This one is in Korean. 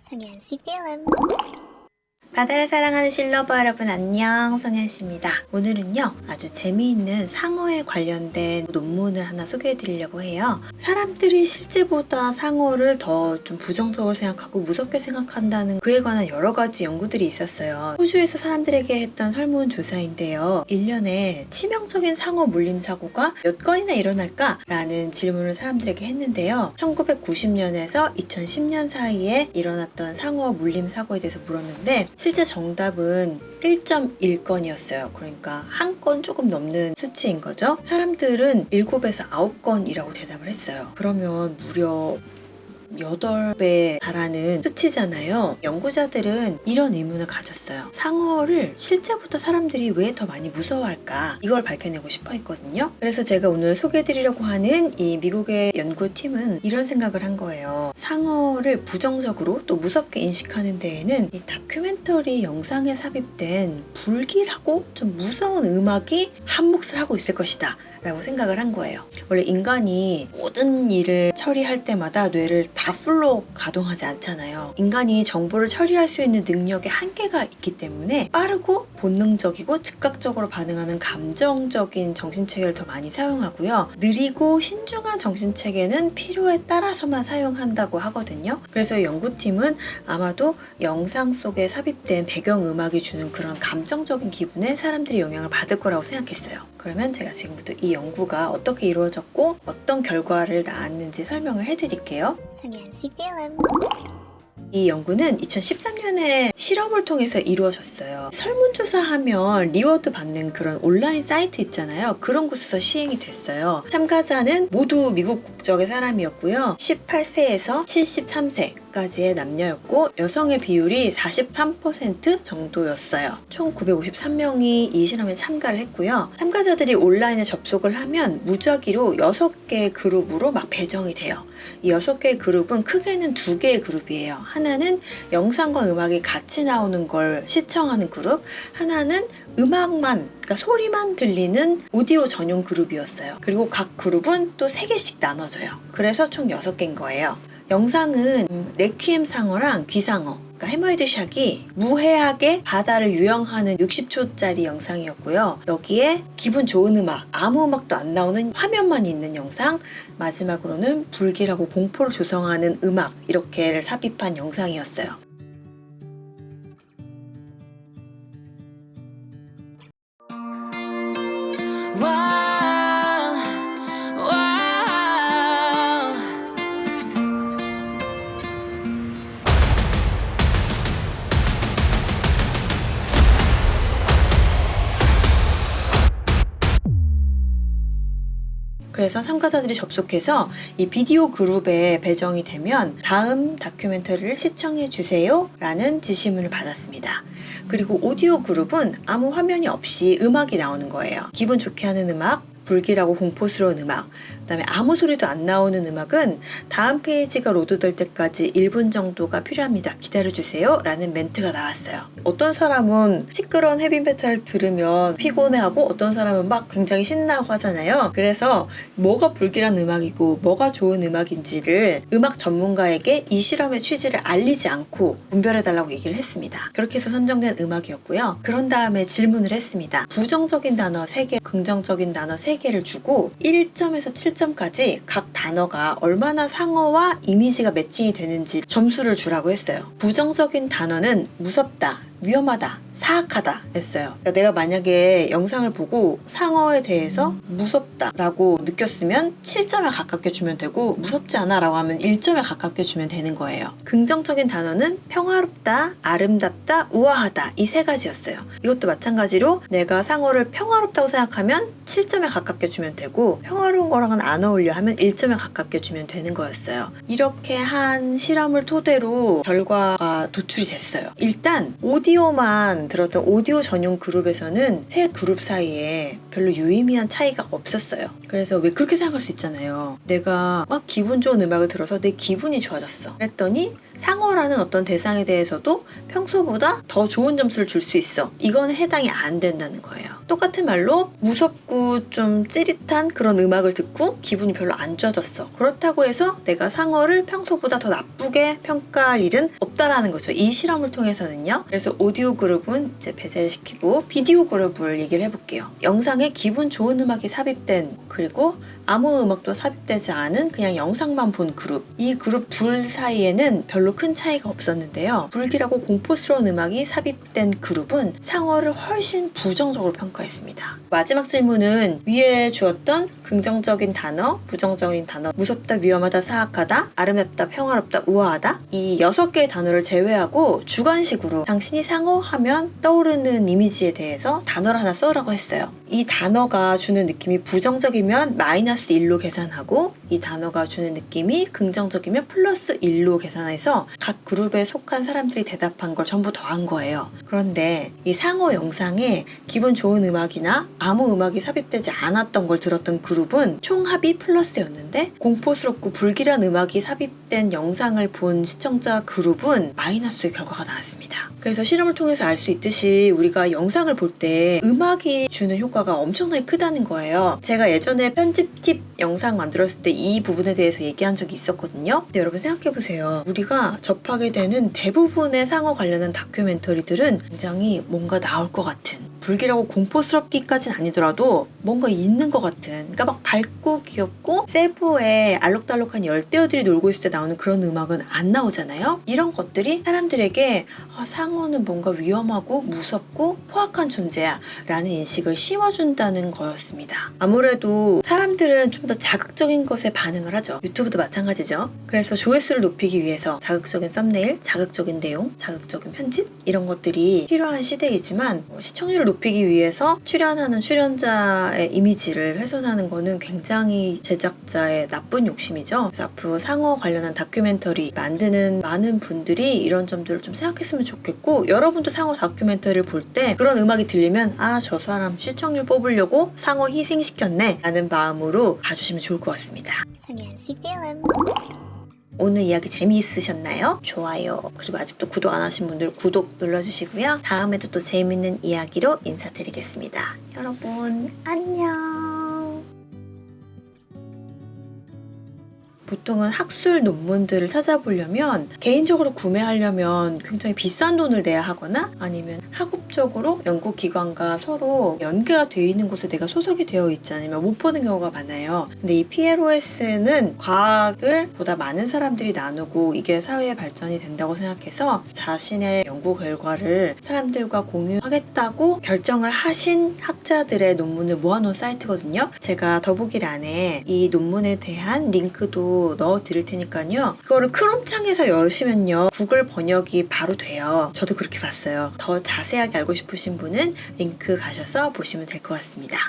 성현씨 필름. 바다를 사랑하는 실러버 여러분 안녕, 송현씨입니다. 오늘은요 아주 재미있는 상어에 관련된 논문을 하나 소개해 드리려고 해요. 사람들이 실제보다 상어를 더 좀 부정적으로 생각하고 무섭게 생각한다는 그에 관한 여러 가지 연구들이 있었어요. 호주에서 사람들에게 했던 설문조사인데요. 1년에 치명적인 상어 물림 사고가 몇 건이나 일어날까? 라는 질문을 사람들에게 했는데요. 1990년에서 2010년 사이에 일어났던 상어 물림 사고에 대해서 물었는데 실제 정답은 1.1건이었어요. 그러니까 한 건 조금 넘는 수치인 거죠. 사람들은 7에서 9건이라고 대답을 했어요. 그러면 무려 8배 달하는 수치잖아요. 연구자들은 이런 의문을 가졌어요. 상어를 실제보다 사람들이 왜 더 많이 무서워할까? 이걸 밝혀내고 싶어 했거든요. 그래서 제가 오늘 소개해드리려고 하는 이 미국의 연구팀은 이런 생각을 한 거예요. 상어를 부정적으로 또 무섭게 인식하는 데에는 이 다큐멘터리 영상에 삽입된 불길하고 좀 무서운 음악이 한 몫을 하고 있을 것이다 라고 생각을 한 거예요. 원래 인간이 모든 일을 처리할 때마다 뇌를 다 풀로 가동하지 않잖아요. 인간이 정보를 처리할 수 있는 능력에 한계가 있기 때문에 빠르고 본능적이고 즉각적으로 반응하는 감정적인 정신체계를 더 많이 사용하고요. 느리고 신중한 정신체계는 필요에 따라서만 사용한다고 하거든요. 그래서 연구팀은 아마도 영상 속에 삽입된 배경음악이 주는 그런 감정적인 기분에 사람들이 영향을 받을 거라고 생각했어요. 그러면 제가 지금부터 이 연구가 어떻게 이루어졌고 어떤 결과를 낳았는지 설명을 해드릴게요. 성현씨 필름. 이 연구는 2013년에 실험을 통해서 이루어졌어요. 설문조사하면 리워드 받는 그런 온라인 사이트 있잖아요. 그런 곳에서 시행이 됐어요. 참가자는 모두 미국 국적의 사람이었고요. 18세에서 73세까지의 남녀였고 여성의 비율이 43% 정도였어요. 총 953명이 이 실험에 참가를 했고요. 참가자들이 온라인에 접속을 하면 무작위로 6개의 그룹으로 막 배정이 돼요. 이 6개의 그룹은 크게는 2개의 그룹이에요. 하나는 영상과 음악이 같이 나오는 걸 시청하는 그룹, 하나는 음악만, 그러니까 소리만 들리는 오디오 전용 그룹이었어요. 그리고 각 그룹은 또 3개씩 나눠져요. 그래서 총 6개인 거예요. 영상은 레퀴엠 상어랑 귀상어, 그러니까 해머헤드 샥이 무해하게 바다를 유영하는 60초짜리 영상이었고요. 여기에 기분 좋은 음악, 아무 음악도 안 나오는 화면만 있는 영상, 마지막으로는 불길하고 공포를 조성하는 음악, 이렇게를 삽입한 영상이었어요. 그래서 참가자들이 접속해서 이 비디오 그룹에 배정이 되면 다음 다큐멘터리를 시청해 주세요 라는 지시문을 받았습니다. 그리고 오디오 그룹은 아무 화면이 없이 음악이 나오는 거예요. 기분 좋게 하는 음악, 불길하고 공포스러운 음악, 그 다음에 아무 소리도 안 나오는 음악은 다음 페이지가 로드될 때까지 1분 정도가 필요합니다. 기다려주세요 라는 멘트가 나왔어요. 어떤 사람은 시끄러운 헤비메탈을 들으면 피곤해하고 어떤 사람은 막 굉장히 신나고 하잖아요. 그래서 뭐가 불길한 음악이고 뭐가 좋은 음악인지를 음악 전문가에게 이 실험의 취지를 알리지 않고 분별해달라고 얘기를 했습니다. 그렇게 해서 선정된 음악이었고요. 그런 다음에 질문을 했습니다. 부정적인 단어 3개, 긍정적인 단어 3개를 주고 1점에서 7점까지 각 단어가 얼마나 상어와 이미지가 매칭이 되는지 점수를 주라고 했어요. 부정적인 단어는 무섭다, 위험하다, 사악하다 했어요. 그러니까 내가 만약에 영상을 보고 상어에 대해서 무섭다 라고 느꼈으면 7점에 가깝게 주면 되고 무섭지 않아 라고 하면 1점에 가깝게 주면 되는 거예요. 긍정적인 단어는 평화롭다, 아름답다, 우아하다, 이 3가지였어요. 이것도 마찬가지로 내가 상어를 평화롭다고 생각하면 7점에 가깝게 주면 되고 평화로운 거랑은 안 어울려 하면 1점에 가깝게 주면 되는 거였어요. 이렇게 한 실험을 토대로 결과가 도출이 됐어요. 일단 오디오 오디오만 들었던 오디오 전용 그룹에서는 세 그룹 사이에 별로 유의미한 차이가 없었어요. 그래서 왜 그렇게 생각할 수 있잖아요. 내가 막 기분 좋은 음악을 들어서 내 기분이 좋아졌어. 그랬더니 상어라는 어떤 대상에 대해서도 평소보다 더 좋은 점수를 줄 수 있어. 이건 해당이 안 된다는 거예요. 똑같은 말로 무섭고 좀 찌릿한 그런 음악을 듣고 기분이 별로 안 좋아졌어. 그렇다고 해서 내가 상어를 평소보다 더 나쁘게 평가할 일은 없다라는 거죠. 이 실험을 통해서는요. 그래서 오디오 그룹은 이제 배제를 시키고 비디오 그룹을 얘기를 해볼게요. 영상에 기분 좋은 음악이 삽입된, 그리고 아무 음악도 삽입되지 않은 그냥 영상만 본 그룹. 이 그룹 둘 사이에는 별로 큰 차이가 없었는데요. 불길하고 공포스러운 음악이 삽입된 그룹은 상어를 훨씬 부정적으로 평가했습니다. 마지막 질문은 위에 주었던 긍정적인 단어, 부정적인 단어, 무섭다, 위험하다, 사악하다, 아름답다, 평화롭다, 우아하다, 이 6개의 단어를 제외하고 주관식으로 당신이 상어 하면 떠오르는 이미지에 대해서 단어를 하나 써라고 했어요. 이 단어가 주는 느낌이 부정적이면 마이너스 1로 계산하고, 이 단어가 주는 느낌이 긍정적이면 플러스 1로 계산해서 각 그룹에 속한 사람들이 대답한 걸 전부 더한 거예요. 그런데 이 상어 영상에 기분 좋은 음악이나 아무 음악이 삽입되지 않았던 걸 들었던 그룹은 총합이 플러스였는데, 공포스럽고 불길한 음악이 삽입된 영상을 본 시청자 그룹은 마이너스의 결과가 나왔습니다. 그래서 실험을 통해서 알 수 있듯이 우리가 영상을 볼 때 음악이 주는 효과가 엄청나게 크다는 거예요. 제가 예전에 편집 팁 영상 만들었을 때 이 부분에 대해서 얘기한 적이 있었거든요. 근데 여러분 생각해보세요. 우리가 접하게 되는 대부분의 상어 관련한 다큐멘터리들은 굉장히 뭔가 나올 것 같은, 불길하고 공포스럽기까지는 아니더라도 뭔가 있는 것 같은, 그러니까 막 밝고 귀엽고 세부에 알록달록한 열대어들이 놀고 있을 때 나오는 그런 음악은 안 나오잖아요. 이런 것들이 사람들에게 상어는 뭔가 위험하고 무섭고 포악한 존재야 라는 인식을 심어준다는 거였습니다. 아무래도 사람들은 좀 더 자극적인 것에 반응을 하죠. 유튜브도 마찬가지죠. 그래서 조회수를 높이기 위해서 자극적인 썸네일, 자극적인 내용, 자극적인 편집 이런 것들이 필요한 시대이지만 시청률을 높이기 위해서 출연하는 출연자의 이미지를 훼손하는 거는 굉장히 제작자의 나쁜 욕심이죠. 그래서 앞으로 상어 관련한 다큐멘터리 만드는 많은 분들이 이런 점들을 좀 생각했으면 좋겠고, 여러분도 상어 다큐멘터리를 볼 때 그런 음악이 들리면 저 사람 시청률 뽑으려고 상어 희생시켰네 라는 마음으로 봐주시면 좋을 것 같습니다. 성현씨 필름. 오늘 이야기 재미있으셨나요? 좋아요. 그리고 아직도 구독 안 하신 분들 구독 눌러주시고요. 다음에도 또 재미있는 이야기로 인사드리겠습니다. 여러분 안녕. 보통은 학술 논문들을 찾아보려면, 개인적으로 구매하려면 굉장히 비싼 돈을 내야 하거나, 아니면 학업적으로 연구기관과 서로 연계가 되어 있는 곳에 내가 소속이 되어 있지 않으면 못 보는 경우가 많아요. 근데 이 PLOS는 과학을 보다 많은 사람들이 나누고 이게 사회의 발전이 된다고 생각해서 자신의 연구 결과를 사람들과 공유하겠다고 결정을 하신 학자들의 논문을 모아놓은 사이트거든요. 제가 더보기란에 이 논문에 대한 링크도 넣어 드릴 테니까요. 그거를 크롬창에서 열시면요, 구글 번역이 바로 돼요. 저도 그렇게 봤어요. 더 자세하게 알고 싶으신 분은 링크 가셔서 보시면 될 것 같습니다.